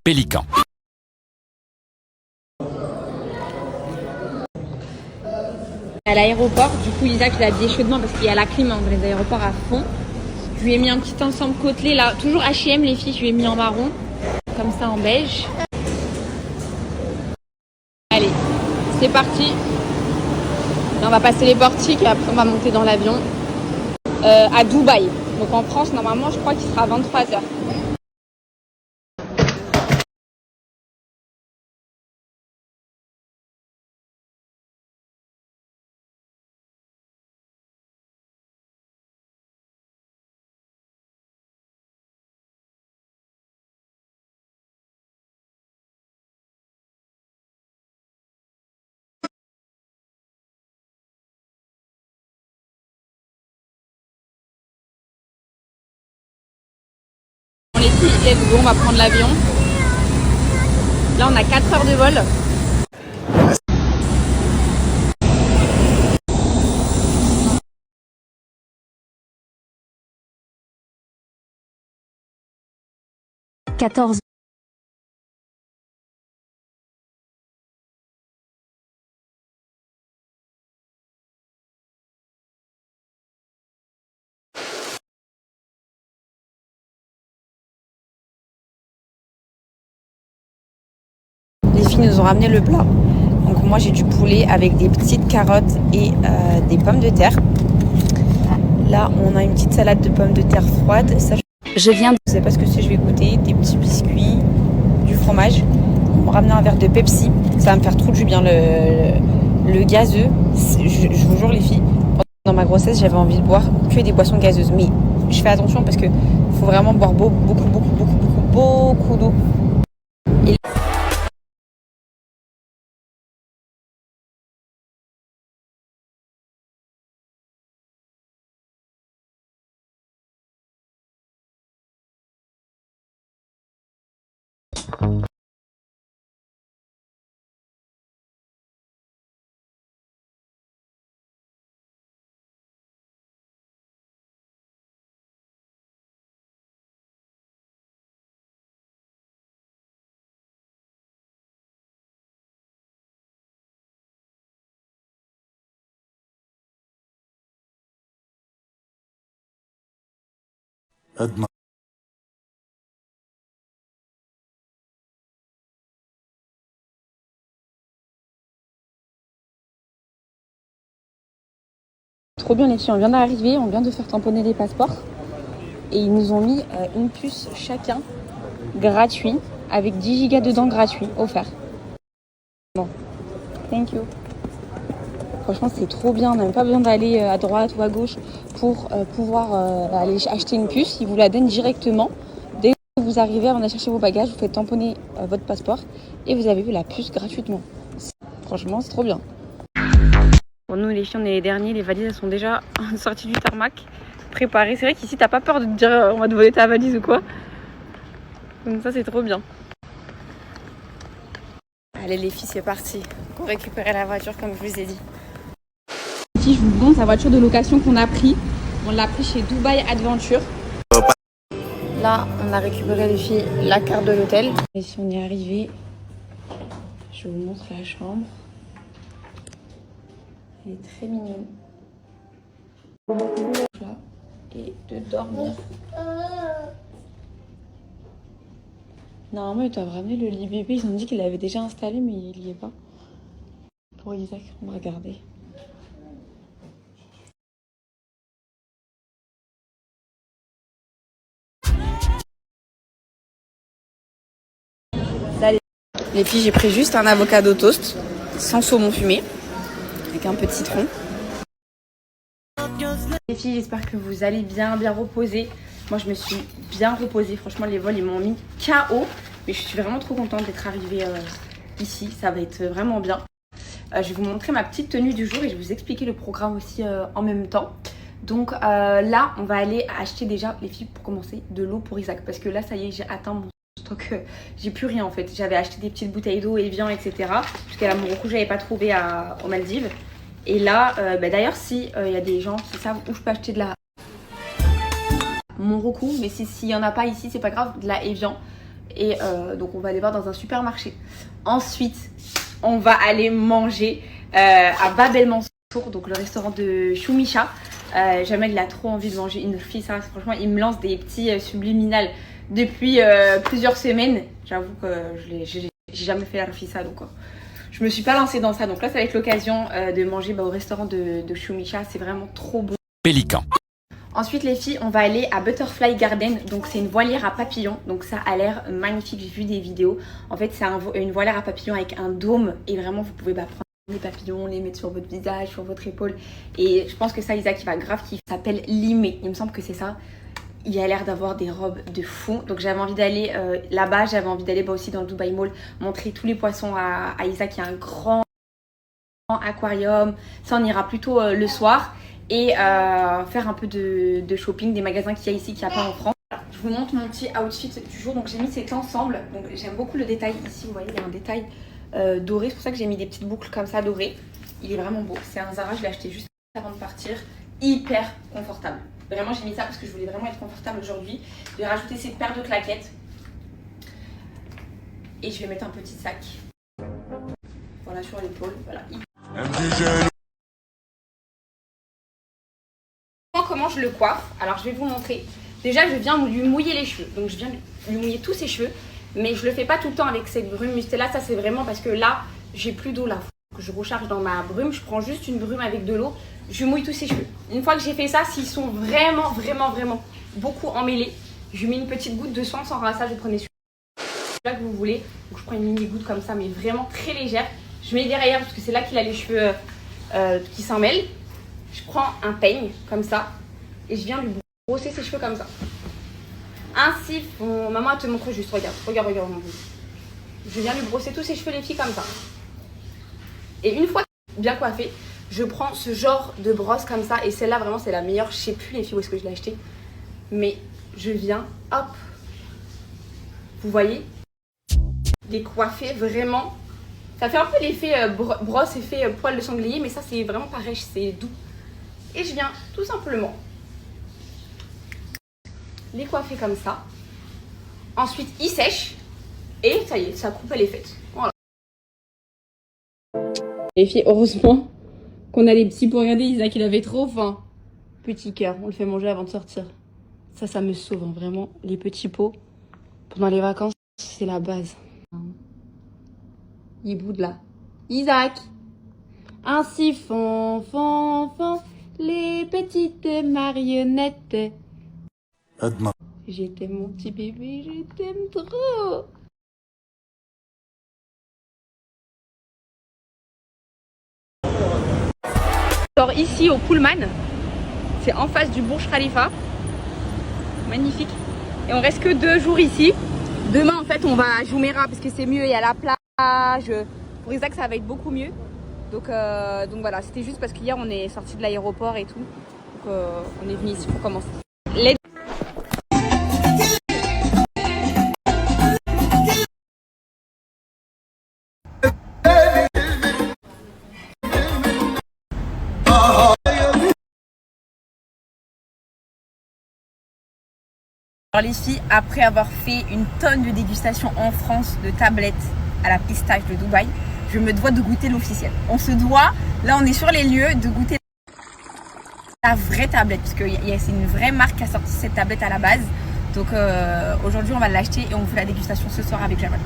Pélican. À l'aéroport, du coup Isaac il a habillé chaudement parce qu'il y a la clim dans les aéroports à fond. Je lui ai mis un petit ensemble côtelé là, toujours H&M les filles, je lui ai mis en marron, comme ça en beige. Allez, c'est parti. Là, on va passer les portiques et après on va monter dans l'avion à Dubaï. Donc en France normalement je crois qu'il sera à 23h. Les filles, let's go, on va prendre l'avion. Là on a 4 heures de vol. Les filles nous ont ramené le plat. Donc moi j'ai du poulet avec des petites carottes et des pommes de terre. Là on a une petite salade de pommes de terre froide. Ça, je sais pas ce que c'est, je vais goûter. Des petits biscuits, du fromage. On m'a ramené un verre de Pepsi. Ça va me faire trop du bien le gazeux. Je vous jure les filles, pendant ma grossesse j'avais envie de boire que des boissons gazeuses. Mais je fais attention parce que faut vraiment boire beaucoup d'eau. Et trop bien les filles, on vient d'arriver, on vient de faire tamponner les passeports et ils nous ont mis une puce chacun gratuit avec 10 gigas dedans gratuit offert. Bon, thank you. Franchement c'est trop bien, on n'a même pas besoin d'aller à droite ou à gauche pour pouvoir aller acheter une puce, ils vous la donnent directement. Dès que vous arrivez, avant d'aller chercher vos bagages, vous faites tamponner votre passeport et vous avez vu la puce gratuitement. Franchement c'est trop bien. Pour nous les filles on est les derniers, les valises elles sont déjà sorties du tarmac, préparées. C'est vrai qu'ici t'as pas peur de te dire on va te voler ta valise ou quoi. Donc ça c'est trop bien. Allez les filles c'est parti, on récupérer la voiture comme je vous ai dit. Ici je vous montre la voiture de location qu'on a pris. On l'a pris chez Dubai Adventure. Là on a récupéré les filles la carte de l'hôtel. Ici on est arrivé, je vous montre la chambre. Elle est très mignonne. Là, et de dormir. Normalement, ils doivent ramener le lit bébé. Ils ont dit qu'il l'avait déjà installé, mais il n'y est pas. Pour Isaac, on va regarder. Là, les filles, j'ai pris juste un avocado toast, sans saumon fumé, avec un peu de citron. Les filles, j'espère que vous allez bien reposer. Moi, je me suis bien reposée. Franchement, les vols, ils m'ont mis KO. Mais je suis vraiment trop contente d'être arrivée ici. Ça va être vraiment bien. Je vais vous montrer ma petite tenue du jour et je vais vous expliquer le programme aussi en même temps. Donc là, on va aller acheter déjà, les filles, pour commencer, de l'eau pour Isaac. Parce que là, ça y est, j'ai atteint mon stock. J'ai plus rien en fait. J'avais acheté des petites bouteilles d'eau, Evian, etc. Jusqu'à Morocco, j'avais pas trouvé aux Maldives. Et là, d'ailleurs, si y a des gens qui savent où je peux acheter de la Morocco, mais s'il n'y en a pas ici, c'est pas grave, de la Evian. Et donc on va aller voir dans un supermarché. Ensuite, on va aller manger à Bab El Mansour, donc le restaurant de Choumicha. Jamel, il a trop envie de manger une fissa. Franchement, il me lance des petits subliminales depuis plusieurs semaines. J'avoue que j'ai jamais fait la fissa, donc je me suis pas lancée dans ça. Donc là, ça va être l'occasion de manger au restaurant de Choumicha. C'est vraiment trop bon. Pélican. Ensuite les filles, on va aller à Butterfly Garden, donc c'est une volière à papillons, donc ça a l'air magnifique, j'ai vu des vidéos. En fait c'est une volière à papillons avec un dôme et vraiment vous pouvez prendre les papillons, les mettre sur votre visage, sur votre épaule. Et je pense que ça Isaac il va grave qui s'appelle Limé, il me semble que c'est ça. Il a l'air d'avoir des robes de fou, donc j'avais envie d'aller là-bas, j'avais envie d'aller aussi dans le Dubai Mall, montrer tous les poissons à Isaac, il y a un grand aquarium, ça on ira plutôt le soir. Et faire un peu de shopping des magasins qu'il y a ici, qu'il n'y a pas en France. Je vous montre mon petit outfit du jour. Donc j'ai mis cet ensemble. Donc j'aime beaucoup le détail ici. Vous voyez, il y a un détail doré. C'est pour ça que j'ai mis des petites boucles comme ça dorées. Il est vraiment beau. C'est un Zara, je l'ai acheté juste avant de partir. Hyper confortable. Vraiment, j'ai mis ça parce que je voulais vraiment être confortable aujourd'hui. Je vais rajouter cette paire de claquettes. Et je vais mettre un petit sac. Voilà, sur l'épaule. Voilà. Comment je le coiffe? Alors je vais vous montrer. Déjà je viens lui mouiller les cheveux. Donc je viens lui mouiller tous ses cheveux. Mais je le fais pas tout le temps avec cette brume mustée là. Ça c'est vraiment parce que là j'ai plus d'eau là. Faut que je recharge dans ma brume. Je prends juste une brume avec de l'eau. Je mouille tous ses cheveux. Une fois que j'ai fait ça, s'ils sont vraiment beaucoup emmêlés, je mets une petite goutte de soin sans rinçage. Vous prenez celui-là que vous voulez. Donc je prends une mini goutte comme ça mais vraiment très légère. Je mets derrière parce que c'est là qu'il a les cheveux qui s'en mêlent. Je prends un peigne comme ça et je viens lui brosser ses cheveux comme ça. Ainsi, maman te montre juste, regarde mon bout. Je viens lui brosser tous ses cheveux les filles comme ça. Et une fois bien coiffé, je prends ce genre de brosse comme ça et celle-là vraiment c'est la meilleure. Je sais plus les filles où est-ce que je l'ai achetée, mais je viens, hop, vous voyez, les coiffer vraiment. Ça fait un peu l'effet brosse, effet poil de sanglier, mais ça c'est vraiment pareil, c'est doux. Et je viens tout simplement les coiffer comme ça. Ensuite, ils sèchent. Et ça y est, sa coupe elle est faite. Voilà. Les filles, heureusement qu'on a les petits pour regarder. Isaac, il avait trop faim. Petit cœur, on le fait manger avant de sortir. Ça me sauve, hein, vraiment. Les petits pots, pendant les vacances, c'est la base. Il boude là. Isaac. Ainsi font les petites marionnettes. Je t'aime mon petit bébé, je t'aime trop. Alors ici au Pullman, c'est en face du Burj Khalifa. Magnifique. Et on reste que 2 jours ici. Demain en fait on va à Jumeirah parce que c'est mieux, il y a la plage. Pour Isaac ça va être beaucoup mieux. Donc voilà, c'était juste parce qu'hier on est sorti de l'aéroport et tout. Donc on est venu ici pour commencer. Alors les filles, après avoir fait une tonne de dégustations en France de tablettes à la pistache de Dubaï, je me dois de goûter l'officiel. On se doit, là on est sur les lieux, de goûter la vraie tablette. Parce que c'est une vraie marque qui a sorti cette tablette à la base. Donc aujourd'hui on va l'acheter et on fait la dégustation ce soir avec Jamal.